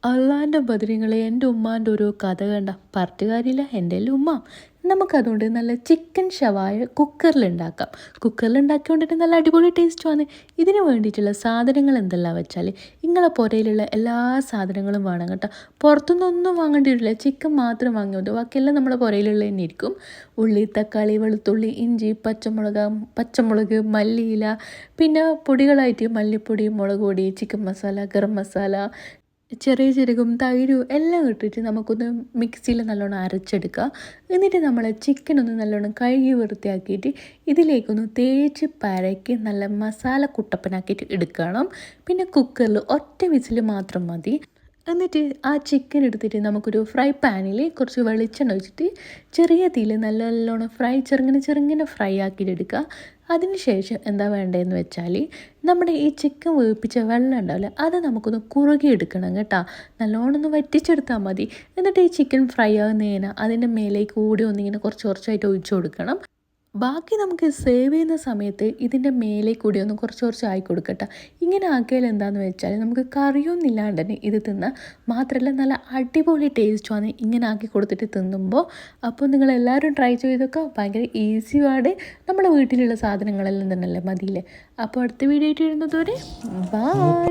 അള്ളാൻ്റെ ബദരീങ്ങളെ എൻ്റെ ഉമ്മാൻ്റെ ഒരു കഥ കണ്ട പറഞ്ഞിട്ട് കാര്യമില്ല. എൻ്റെ ഉമ്മ നമുക്കതുകൊണ്ട് നല്ല ചിക്കൻ ഷവായ കുക്കറിലുണ്ടാക്കാം. കുക്കറിലുണ്ടാക്കിക്കൊണ്ടിട്ട് നല്ല അടിപൊളി ടേസ്റ്റുമാണ്. ഇതിന് വേണ്ടിയിട്ടുള്ള സാധനങ്ങൾ എന്തെല്ലാം വെച്ചാൽ നിങ്ങളെ പുരയിലുള്ള എല്ലാ സാധനങ്ങളും വേണം കേട്ടോ. പുറത്തുനിന്നൊന്നും വാങ്ങേണ്ടി വരില്ല. ചിക്കൻ മാത്രം വാങ്ങിയാൽ മതി. ബാക്കിയെല്ലാം നമ്മുടെ പുരയിലുള്ള തന്നെ ഇരിക്കും. ഉള്ളി, തക്കാളി, വെളുത്തുള്ളി, ഇഞ്ചി, പച്ചമുളക്, മല്ലിയില, പിന്നെ പൊടികളായിട്ട് മല്ലിപ്പൊടി, മുളക് പൊടി, ചിക്കൻ മസാല, ഗരം മസാല, ചെറിയ ജീരകം, തൈരും എല്ലാം ഇട്ടിട്ട് നമുക്കൊന്ന് മിക്സിയിൽ നല്ലോണം അരച്ചെടുക്കുക. എന്നിട്ട് നമ്മൾ ചിക്കൻ ഒന്ന് നല്ലോണം കഴുകി വൃത്തിയാക്കിയിട്ട് ഇതിലേക്കൊന്ന് തേച്ച് പരക്കി നല്ല മസാല കുട്ടപ്പനാക്കിയിട്ട് എടുക്കണം. പിന്നെ കുക്കറിൽ ഒറ്റ വിസിൽ മാത്രം മതി. എന്നിട്ട് ആ ചിക്കൻ എടുത്തിട്ട് നമുക്കൊരു ഫ്രൈ പാനിൽ കുറച്ച് വെളിച്ചെണ്ണ ഒഴിച്ചിട്ട് ചെറിയ തീയിൽ നല്ലോണം ചെറുങ്ങനെ ഫ്രൈ ആക്കിയിട്ട് എടുക്കുക. അതിന് ശേഷം എന്താ വേണ്ടതെന്ന് വെച്ചാൽ നമ്മുടെ ഈ ചിക്കൻ വേവിപ്പിച്ച വെള്ളം ഉണ്ടാവില്ല, അത് നമുക്കൊന്ന് കുറുകിയെടുക്കണം കേട്ടോ. നല്ലോണം ഒന്ന് വറ്റിച്ചെടുത്താൽ മതി. എന്നിട്ട് ഈ ചിക്കൻ ഫ്രൈ ആകുന്നതിന് അതിൻ്റെ മേലേക്ക് കൂടി ഒന്നിങ്ങനെ കുറച്ചായിട്ട് ഒഴിച്ചു കൊടുക്കണം. ബാക്കി നമുക്ക് സേവ് ചെയ്യുന്ന സമയത്ത് ഇതിൻ്റെ മേലെ കൂടി ഒന്ന് കുറച്ച് ആയി കൊടുക്കട്ടെ. ഇങ്ങനെ ആക്കിയാൽ എന്താണെന്ന് വെച്ചാൽ നമുക്ക് കറിയൊന്നുമില്ലാണ്ട് തന്നെ ഇത് തിന്നാം. മാത്രമല്ല നല്ല അടിപൊളി ടേസ്റ്റുമാണ് ഇങ്ങനെ ആക്കി കൊടുത്തിട്ട് തിന്നുമ്പോൾ. അപ്പോൾ നിങ്ങളെല്ലാവരും ട്രൈ ചെയ്തൊക്കെ ഭയങ്കര ഈസിയാണ്. നമ്മുടെ വീട്ടിലുള്ള സാധനങ്ങളെല്ലാം തന്നെയല്ലേ മതിയില്ലേ. അപ്പോൾ അടുത്ത വീഡിയോ ആയിട്ട് വരുന്നതുവരെ ബൈ.